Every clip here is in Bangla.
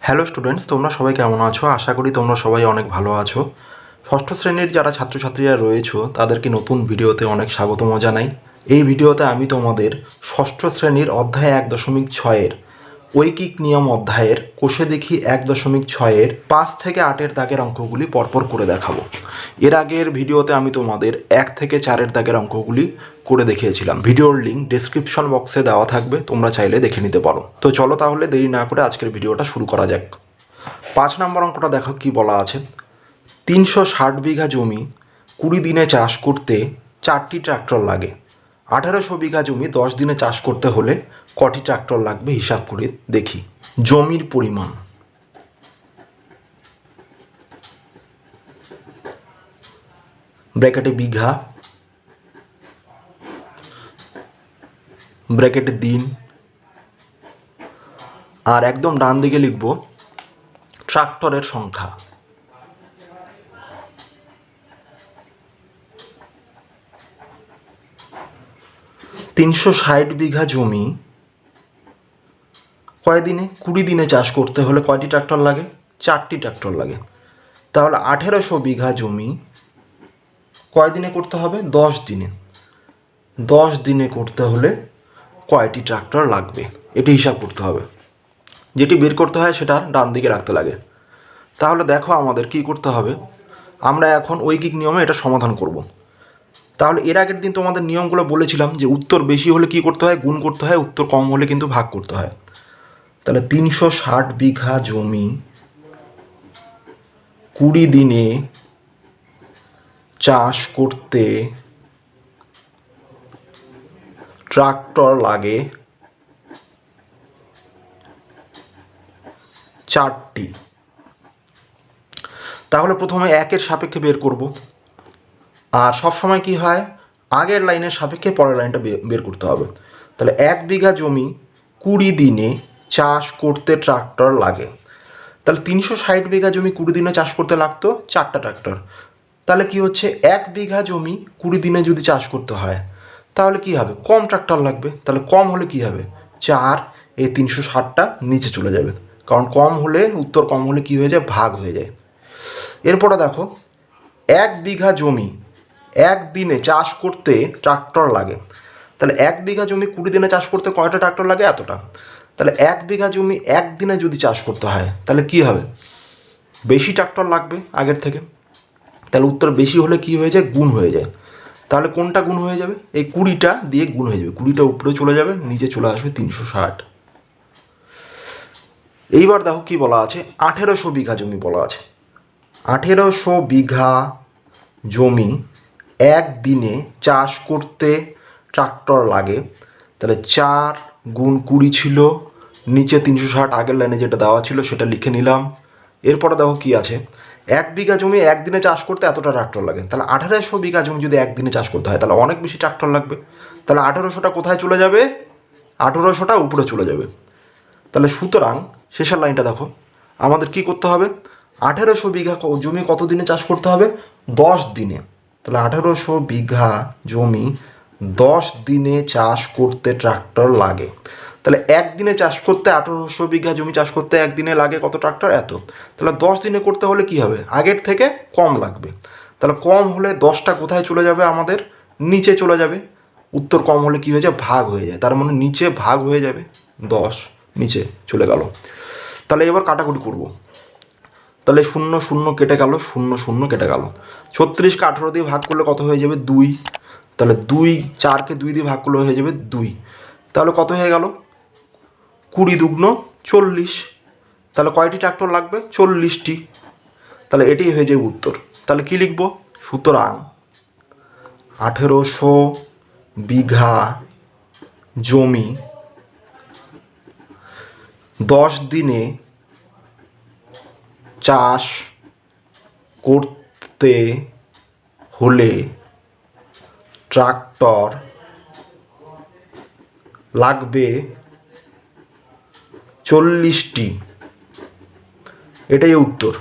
হ্যালো স্টুডেন্টস, তোমরা সবাই কেমন আছো? আশা করি তোমরা সবাই অনেক ভালো আছো। ষষ্ঠ শ্রেণীর যারা ছাত্রছাত্রীরা রয়েছো তাদেরকে নতুন ভিডিওতে অনেক স্বাগতম জানাই। এই ভিডিওতে আমি তোমাদের ষষ্ঠ শ্রেণীর অধ্যায় 1.6-এর ঐকিক নিয়ম অধ্যায়ের কোষে দেখি 1.6-এর 5 থেকে 8-এর দাগের অঙ্কগুলি পরপর করে দেখাবো। এর আগের ভিডিওতে আমি তোমাদের 1 থেকে 4-এর দাগের অঙ্কগুলি করে দেখিয়েছিলাম। ভিডিওর লিঙ্ক ডেসক্রিপশন বক্সে দেওয়া থাকবে, তোমরা চাইলে দেখে নিতে পারো। তো চলো তাহলে দেরি না করে আজকের ভিডিওটা শুরু করা যাক। 5 নম্বর অঙ্কটা দেখো কি বলা আছে। 360 বিঘা জমি 20 দিনে চাষ করতে 4টি ট্রাক্টর লাগে। 1800 বিঘা জমি 10 দিনে চাষ করতে হলে কটি ট্রাক্টর লাগবে হিসাব করে দেখি। জমির পরিমাণ, ব্র্যাকেটে বিঘা, ব্র্যাকেটে দিন, আর একদম ডান দিকে লিখব ট্রাক্টরের সংখ্যা। তিনশো 60 বিঘা জমি কয় দিনে? 20 দিনে চাষ করতে হলে কয়টি ট্রাক্টর লাগে? 4টি ট্রাক্টর লাগে। তাহলে 1800 বিঘা জমি কয় দিনে করতে হবে? 10 দিনে। 10 দিনে করতে হলে কয়টি ট্রাক্টর লাগবে এটি হিসাব করতে হবে। যেটি বের করতে হয় সেটা ডান দিকে রাখতে লাগে। তাহলে দেখো আমাদের কি করতে হবে। আমরা এখন ঐকিক নিয়মে এটা সমাধান করব। তাহলে এর আগের দিন তোমাদের নিয়মগুলো বলেছিলাম যে উত্তর বেশি হলে কি করতে হয়? গুণ করতে হয়, উত্তর কম হলে কিন্তু ভাগ করতে হয়। তাহলে 360 বিঘা জমি 20 দিনে চাষ করতে ট্রাক্টর লাগে 4টি। তাহলে প্রথমে 1-এর সাপেক্ষে বের করব। আর সব সময় কি হয়, আগের লাইনের সাপেক্ষে পরের লাইনটা বের করতে হবে। তাহলে 1 বিঘা জমি 20 দিনে চাষ করতে ট্রাক্টর লাগে। তাহলে 360 বিঘা জমি 20 দিনে চাষ করতে লাগতো 4টা ট্রাক্টর। তাহলে কি হচ্ছে, 1 বিঘা জমি 20 দিনে যদি চাষ করতে হয় তাহলে কি হবে? কম ট্রাক্টর লাগবে। তাহলে কম হলে কি হবে? 4, এই 360টা নিচে চলে যাবে, কারণ কম হলে উত্তর কম হলে কি হয়ে যায়? ভাগ হয়ে যায়। এরপরে দেখো 1 বিঘা জমি 1 দিনে চাষ করতে ট্রাক্টর লাগে। তাহলে 1 বিঘা জমি 20 দিনে চাষ করতে কয়টা ট্রাক্টর লাগে? এতটা। তাহলে 1 বিঘা জমি 1 দিনে যদি চাষ করতে হয় তাহলে কি হবে? বেশি ট্রাক্টর লাগবে আগের থেকে। তাহলে উত্তর বেশি হলে কি হয়ে যায়? গুণ হয়ে যায়। তাহলে কোনটা গুণ হয়ে যাবে? এই 20টা দিয়ে গুণ হয়ে যাবে। 20টা উপরে চলে যাবে, নিচে চলে আসবে 360। এইবার দেখো কি বলা আছে, 1800 বিঘা জমি বলা আছে। 1800 বিঘা জমি 1 দিনে চাষ করতে ট্রাক্টর লাগে। তাহলে 4 গুণ 20 ছিল, নিচে 360 আগের লাইনে যেটা দেওয়া ছিল সেটা লিখে নিলাম। এরপরে দেখো কি আছে, 1 বিঘা জমি 1 দিনে চাষ করতে এতটা ট্রাক্টর লাগে। তাহলে 1800 বিঘা জমি যদি 1 দিনে চাষ করতে হয় তাহলে অনেক বেশি ট্রাক্টর লাগবে। তাহলে 1800টা কোথায় চলে যাবে? 1800টা উপরে চলে যাবে। তাহলে সুতরাং শেষের লাইনটা দেখো, আমাদের কি করতে হবে? 1800 বিঘা জমি কত দিনে চাষ করতে হবে? 10 দিনে। তাহলে 1800 বিঘা জমি 10 দিনে চাষ করতে ট্রাক্টর লাগে। তাহলে 1 দিনে চাষ করতে 1800 বিঘা জমি চাষ করতে 1 দিনে লাগে কত ট্রাক্টর? এত। তাহলে 10 দিনে করতে হলে কি হবে? আগের থেকে কম লাগবে। তাহলে কম হলে 10টা কোথায় চলে যাবে? আমাদের নিচে চলে যাবে। উত্তর কম হলে কি হয়ে যায়? ভাগ হয়ে যায়। তার মানে নিচে ভাগ হয়ে যাবে, 10 নিচে চলে গেল। তাহলে এবার কাটাকুটি করব। তাহলে 0 0 কেটে গেল, 0 0 কেটে গেল। 36কে 18 দিয়ে ভাগ করলে কত হয়ে যাবে? 2। তাহলে 2, 4কে 2 দিয়ে ভাগ করলে হয়ে যাবে 2। তাহলে কত হয়ে গেল? 20 দুগুণ 40। তাহলে কয়টি ট্রাক্টর লাগবে? 40টি। তাহলে এটাই হয়ে যাবে উত্তর। তাহলে কি লিখব? সুতরাং 1800 বিঘা জমি 10 দিনে চাষ করতে হলে ট্রাক্টর লাগবে 40টি। এটাই উত্তর।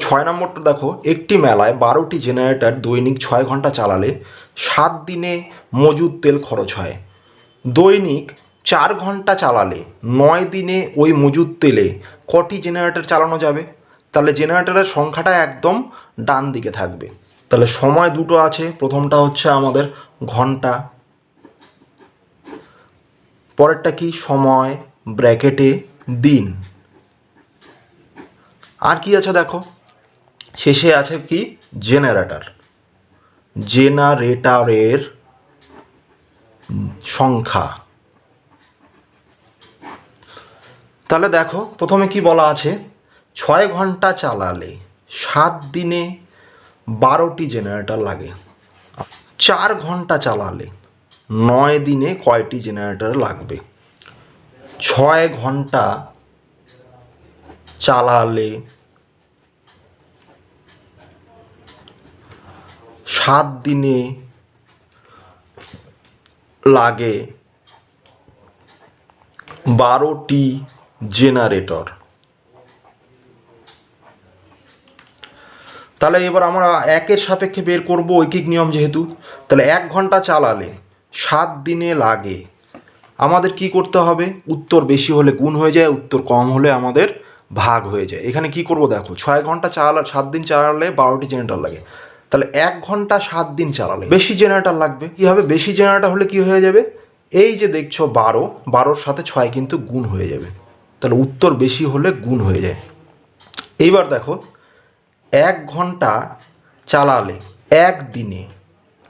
6 নম্বরটা দেখো, একটি মেলায় 12টি জেনারেটর দৈনিক 6 ঘন্টা চালালে 7 দিনে মজুদ তেল খরচ হয়। দৈনিক 4 ঘন্টা চালালে 9 দিনে ওই মজুদ তেলে কটি জেনারেটর চালানো যাবে? তাহলে জেনারেটরের সংখ্যাটা একদম ডান দিকে থাকবে। তাহলে সময় দুটো আছে, প্রথমটা হচ্ছে আমাদের ঘন্টা, পরেরটা কি সময় ব্র্যাকেটে দিন, আর কি আছে দেখো শেষে আছে কি জেনারেটর, জেনারেটরের সংখ্যা। তাহলে দেখো প্রথমে কি বলা আছে, 6 ঘন্টা চালালে 7 দিনে 12টি জেনারেটর লাগে। 4 ঘন্টা চালালে 9 দিনে কয়টি জেনারেটর লাগবে? 6 ঘন্টা চালালে 7 দিনে লাগে 12টি জেনারেটর। তাহলে এবার আমরা একের সাপেক্ষে বের করব, ঐকিক নিয়ম যেহেতু। তাহলে 1 ঘন্টা চালালে 7 দিনে লাগে, আমাদের কি করতে হবে, উত্তর বেশি হলে গুণ হয়ে যায়, উত্তর কম হলে আমাদের ভাগ হয়ে যায়। এখানে কি করব দেখো, 6 ঘন্টা 7 দিন চালালে 12টি জেনারেটর লাগে। তাহলে 1 ঘন্টা 7 দিন চালালে বেশি জেনারেটর লাগবে। কী হবে, বেশি জেনারেটর হলে কি হয়ে যাবে, এই যে দেখছো 12, 12-র সাথে 6 কিন্তু গুণ হয়ে যাবে। তাহলে উত্তর বেশি হলে গুণ হয়ে যায়। এইবার দেখো 1 ঘন্টা চালালে 1 দিনে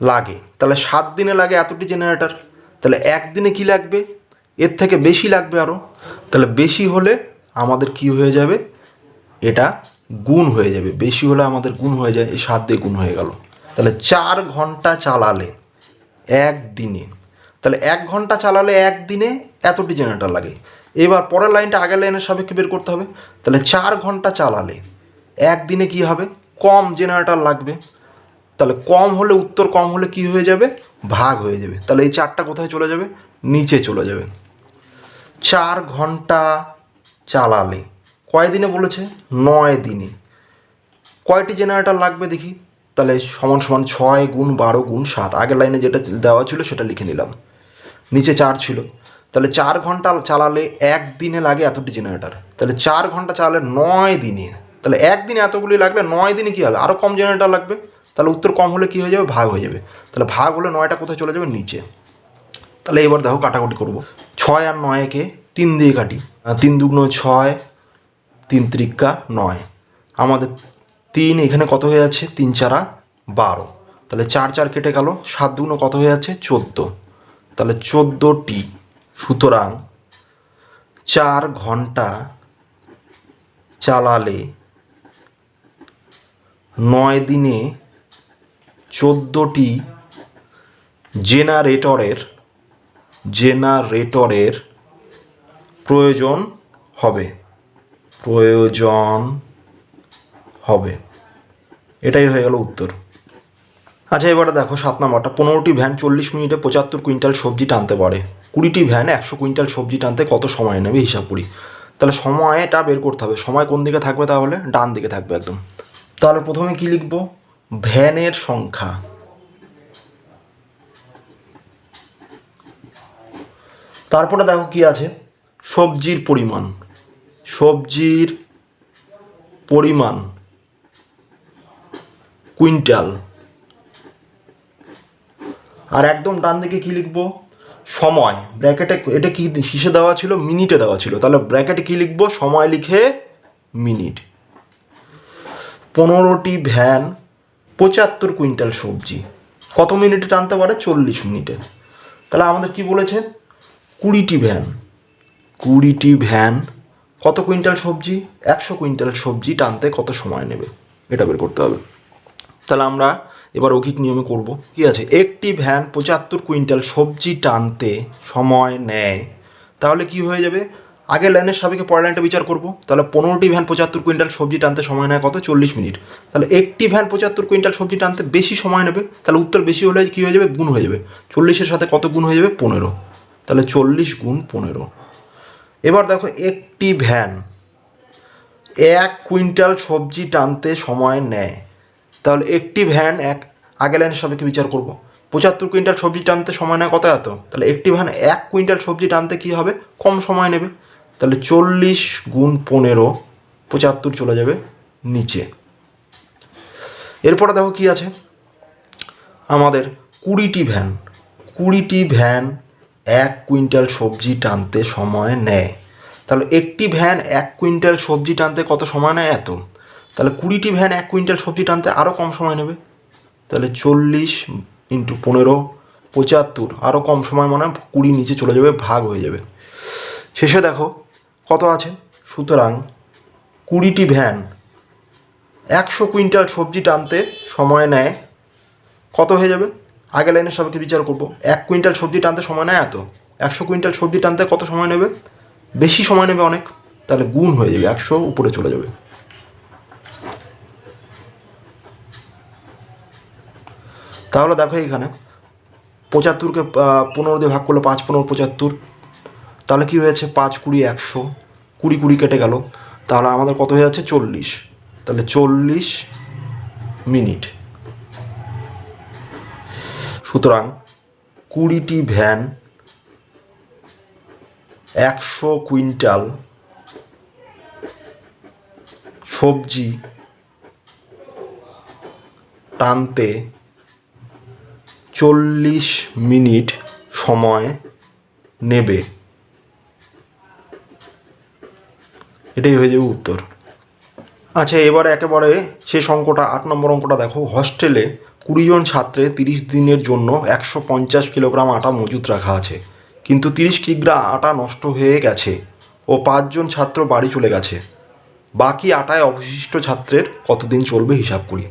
লাগে, তাহলে 7 দিনে লাগে এতটি জেনারেটর। তাহলে 1 দিনে কি লাগবে, এর থেকে বেশি লাগবে আরও। তাহলে বেশি হলে আমাদের কি হয়ে যাবে, এটা গুণ হয়ে যাবে, বেশি হলে আমাদের গুণ হয়ে যায়, এই 7 দিয়ে গুণ হয়ে গেল। তাহলে 4 ঘন্টা চালালে 1 দিনে, তাহলে 1 ঘন্টা চালালে 1 দিনে এতটি জেনারেটর লাগে। এবার পরের লাইনটা আগের লাইনের সাপেক্ষে বের করতে হবে। তাহলে 4 ঘন্টা চালালে 1 দিনে কি হবে, কম জেনারেটর লাগবে। তাহলে কম হলে, উত্তর কম হলে কি হয়ে যাবে, ভাগ হয়ে যাবে। তাহলে এই 4টা কোথায় চলে যাবে, নিচে চলে যাবে। 4 ঘন্টা চালালে কয় দিনে বলেছে, 9 দিনে কয়টি জেনারেটর লাগবে দেখি। তাহলে সমান সমান 6 গুণ 12 গুণ 7, আগের লাইনে যেটা দেওয়া ছিল সেটা লিখে নিলাম, নিচে 4 ছিল। তাহলে 4 ঘন্টা চালালে 1 দিনে লাগে এতটি জেনারেটর। তাহলে 4 ঘন্টা চালালে 9 দিনে, তাহলে 1 দিনে এতগুলি লাগলে 9 দিনে কী হবে, আরও কম জেনারেটর লাগবে। তাহলে উত্তর কম হলে কী হয়ে যাবে, ভাগ হয়ে যাবে। তাহলে ভাগ হলে 9টা কোথায় চলে যাবে, নিচে। তাহলে এবার দেখো কাটাকুটি করব, 6 আর 9-কে 3 দিয়ে কাটি, 3 দুগুণ 6, 3 ত্রিকা 9, আমাদের 3 এখানে কত হয়ে যাচ্ছে, 3 4 12, তাহলে 4 4 কেটে গেল, 7 দুগুণ কত হয়ে যাচ্ছে 14, তাহলে 14টি। সুতরাং 4 ঘন্টা চালালে 9 দিনে 14টি জেনারেটরের প্রয়োজন হবে, এটাই হয়ে গেল উত্তর। আচ্ছা এবারে দেখো 7 নম্বরটা, 15টি ভ্যান 40 মিনিটে 75 কুইন্টাল সবজি টানতে পারে, 20টি ভ্যান 100 কুইন্টাল সবজি টানতে কত সময় নেবে হিসাব করি। তাহলে সময়টা বের করতে হবে, সময় কোন দিকে থাকবে, তাহলে ডান দিকে থাকবে একদম। তাহলে প্রথমে কি লিখব, ভ্যানের সংখ্যা, তারপরে দেখো কি আছে, সবজির পরিমাণ কুইন্টাল, আর একদম ডান দিকে কি লিখব, সময়, ব্র্যাকেটে এটা কি কিসে দেওয়া ছিল, মিনিটে দেওয়া ছিল, তাহলে ব্র্যাকেটে কি লিখব, সময় লিখে মিনিট। 15টি ভ্যান 75 কুইন্টাল সবজি কত মিনিটে টানতে পারে, 40 মিনিটে। তাহলে আমাদের কি বলেছে, 20টি ভ্যান কত কুইন্টাল সবজি, 100 কুইন্টাল সবজি টানতে কত সময় নেবে, এটা বের করতে হবে। তাহলে আমরা এবার ঐকিক নিয়মে করব। কি আছে, একটি ভ্যান 75 কুইন্টাল সবজি টানতে সময় নেয়, তাহলে কি হয়ে যাবে, আগের লাইনের সাপেক্ষে পরের লাইনটা বিচার করব। তাহলে 15টি ভ্যান 75 কুইন্টাল সবজি টানতে সময় নেয় কত, 40 মিনিট। তাহলে একটি ভ্যান 75 কুইন্টাল সবজি টানতে বেশি সময় নেবে, তাহলে উত্তর বেশি হলে কী হয়ে যাবে, গুণ হয়ে যাবে। 40-এর সাথে কত গুণ হয়ে যাবে, 15, তাহলে 40 গুণ 15। এবার দেখো একটি ভ্যান 1 কুইন্টাল সবজি টানতে সময় নেয়, তাহলে একটি ভ্যান আগের লাইনের সাপেক্ষে বিচার করব। 75 কুইন্টাল সবজি টানতে সময় নেয় কত এত, তাহলে একটি ভ্যান 1 কুইন্টাল সবজি টানতে কী হবে, কম সময় নেবে। তাহলে 40 গুণ 15, 75 চলে যাবে নিচে। এরপরে দেখো কি আছে, আমাদের 20টি ভ্যান 1 কুইন্টাল সবজি টানতে সময় নেয়। তাহলে একটি ভ্যান 1 কুইন্টাল সবজি টানতে কত সময় নেয় এত, তাহলে 20টি ভ্যান 1 কুইন্টাল সবজি টানতে আরও কম সময় নেবে। তাহলে 40 × 15, 75, আরও কম সময় মানে 20 নিচে চলে যাবে, ভাগ হয়ে যাবে। শেষে দেখো কত আছে, সুতরাং 20টি ভ্যান 100 কুইন্টাল সবজি টানতে সময় নেয় কত হয়ে যাবে, আগে লাইনের সাপেক্ষে বিচার করব। 1 কুইন্টাল সবজি টানতে সময় নেয় এত, 100 কুইন্টাল সবজি টানতে কত সময় নেবে, বেশি সময় নেবে অনেক, তাহলে গুণ হয়ে যাবে, 100 উপরে চলে যাবে। তাহলে দেখো এইখানে 75কে 15 দিয়ে ভাগ করলে 5 15 75, তাহলে কী হয়েছে, 5 20 100, 20 20 কেটে গেল, তাহলে আমাদের কত হয়ে যাচ্ছে 40, তাহলে 40 মিনিট। সুতরাং 20টি ভ্যান 100 কুইন্টাল সবজি টানতে 40 মিনিট সময় নেবে, এটাই হয়ে যাবে উত্তর। আচ্ছা, এবারে একেবারে শেষ অঙ্কটা 8 নম্বর অঙ্কটা দেখো। হস্টেলে 20 জন ছাত্রের 30 দিনের জন্য 150 কিলোগ্রাম আটা মজুত রাখা আছে, কিন্তু 30 কিগ্রা আটা নষ্ট হয়ে গেছে ও 5 জন ছাত্র বাড়ি চলে গেছে। বাকি আটায় অবশিষ্ট ছাত্রের কতদিন চলবে হিসাব করি।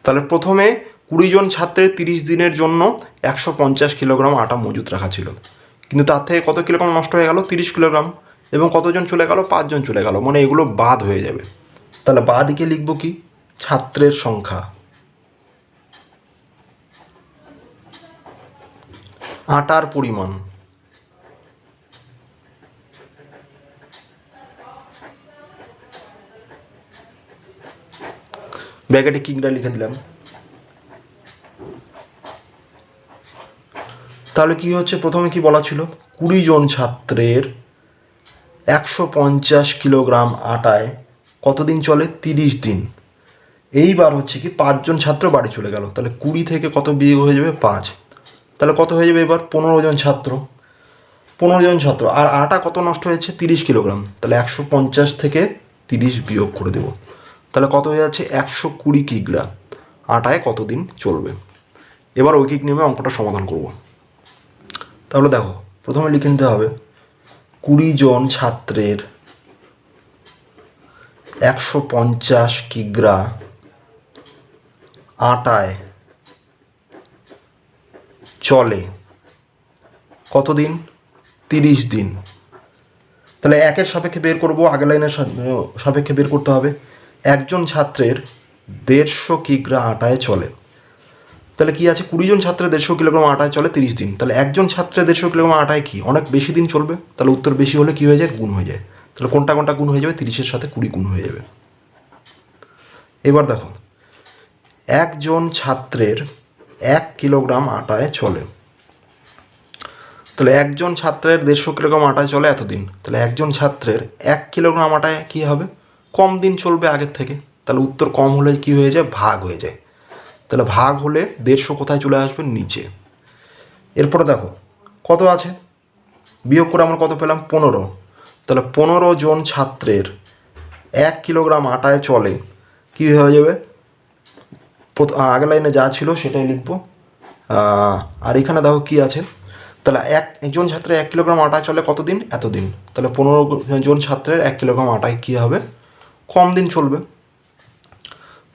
তাহলে প্রথমে 20 জন ছাত্রের 30 দিনের জন্য 150 কিলোগ্রাম আটা মজুত রাখা ছিল, কিন্তু তার থেকে কত কিলোগ্রাম নষ্ট হয়ে গেল, 30 কিলোগ্রাম, এবং কতজন চলে গেল, 5 জন চলে গেল, মানে এগুলো বাদ হয়ে যাবে। তাহলে বাঁ দিকে লিখব কি, ছাত্রের সংখ্যা, আটার পরিমাণ, ব্র্যাকেটে কিগ্রা লিখে দিলাম। তাহলে কি হচ্ছে, প্রথমে কি বলা ছিল, 20 জন ছাত্রের 150 কিলোগ্রাম আটায় কতদিন চলে, 30 দিন। এইবার হচ্ছে কি 5 জন ছাত্র বাড়ি চলে গেল, তাহলে 20 থেকে কত বিয়োগ হয়ে যাবে, 5, তাহলে কত হয়ে যাবে এবার 15 জন ছাত্র, আর আটা কত নষ্ট হয়েছে, 30 কিলোগ্রাম, তাহলে 150 থেকে 30 বিয়োগ করে দেব, তাহলে কত হয়ে যাচ্ছে 120 কিগ্রা আটায় কতদিন চলবে। এবার ঐকিক নিয়মে অঙ্কটা সমাধান করব। তাহলে দেখো প্রথমে লিখে নিতে হবে 20 জন ছাত্রের 150 কিগ্রা আটায় চলে কতদিন, 30 দিন। তাহলে একের সাপেক্ষে বের করব, আগের লাইনের সাপেক্ষে বের করতে হবে। একজন ছাত্রের 150 কিগ্রা আটায় চলে, তাহলে কি আছে, 20 জন ছাত্রের 150 কিলোগ্রাম আটায় চলে 30 দিন, তাহলে একজন ছাত্রের 150 কিলোগ্রাম আটায় কি অনেক বেশি দিন চলবে, তাহলে উত্তর বেশি হলে কি হয়ে যায়, গুণ হয়ে যায়। তাহলে কোনটা কোনটা গুণ হয়ে যাবে, 30-এর সাথে 20 গুণ হয়ে যাবে। এবার দেখো, একজন ছাত্রের 1 কিলোগ্রাম আটায় চলে, তাহলে একজন ছাত্রের 150 কিলোগ্রাম আটায় চলে এতদিন, তাহলে একজন ছাত্রের 1 কিলোগ্রাম আটায় কী হবে, কম দিন চলবে আগের থেকে, তাহলে উত্তর কম হলে কি হয়ে যায়, ভাগ হয়ে যায়। তাহলে ভাগ হলে 150 কোথায় চলে আসবে, নিচে। এরপরে দেখো কত আছে, বিয়োগ করে আমরা কত পেলাম, 15, তাহলে 15 জন ছাত্রের 1 কিলোগ্রাম আটায় চলে কী হয়ে যাবে, আগের লাইনে যা ছিল সেটাই লিখব। আর এখানে দেখো কী আছে, তাহলে একজন ছাত্রের 1 কিলোগ্রাম আটায় চলে কতদিন, এতদিন, তাহলে 15 জন ছাত্রের 1 কিলোগ্রাম আটায় কী হবে, কম দিন চলবে।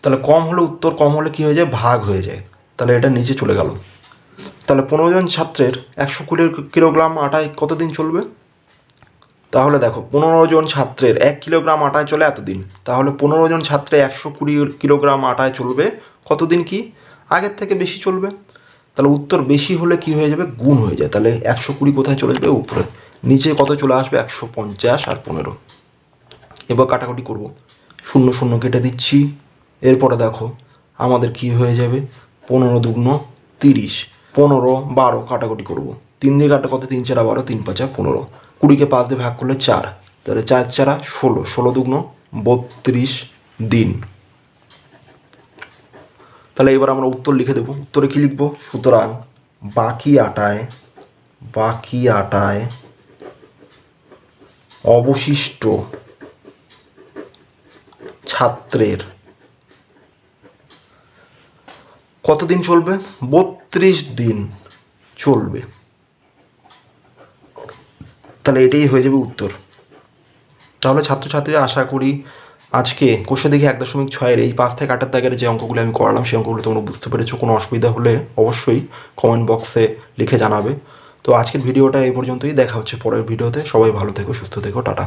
তাহলে কম হলে উত্তর কম হলে কী হয়ে যায়, ভাগ হয়ে যায়, তাহলে এটা নিচে চলে গেল। তাহলে 15 জন ছাত্রের 120 কিলোগ্রাম আটায় কতদিন চলবে, তাহলে দেখো 15 জন ছাত্রের 1 কিলোগ্রাম আটায় চলে এতদিন, তাহলে 15 জন ছাত্রের 120 কিলোগ্রাম আটায় চলবে কতদিন, কি আগের থেকে বেশি চলবে, তাহলে উত্তর বেশি হলে কি হয়ে যাবে, গুণ হয়ে যায়, তাহলে 120 কোথায় চলে যাবে, উপরে, নিচে কত চলে আসবে, 150 আর 15। এবার কাটাকুটি করব, 0 0 কেটে দিচ্ছি। এরপরে দেখো আমাদের কি হয়ে যাবে, 15 দুগুণ 30, 15, 12 কাটাকুটি করবো। 3 দিয়ে কাটা কত? 3 4 12, 3 5 15। 20কে 5 দিয়ে ভাগ করলে 4, তাহলে 4 4 16, 16 দুগুণ 32 দিন। তাহলে এবার আমরা উত্তর লিখে দেবো। উত্তরে কী লিখবো? সুতরাং বাকি আটায় অবশিষ্ট ছাত্রের কতদিন চলবে? 32 দিন চলবে। তাহলে এটাই হয়ে যাবে উত্তর। তাহলে ছাত্রছাত্রীরা আশা করি আজকে কোষে দেখি 1.6-এর এই 5 থেকে 8 দাগের যে অঙ্কগুলো আমি করালাম সেই অঙ্কগুলো তোমরা বুঝতে পেরেছো। কোনো অসুবিধা হলে অবশ্যই কমেন্ট বক্সে লিখে জানাবে। তো আজকের ভিডিওটা এই পর্যন্তই। দেখা হচ্ছে পরের ভিডিওতে। সবাই ভালো থেকো, সুস্থ থেকো, টাটা।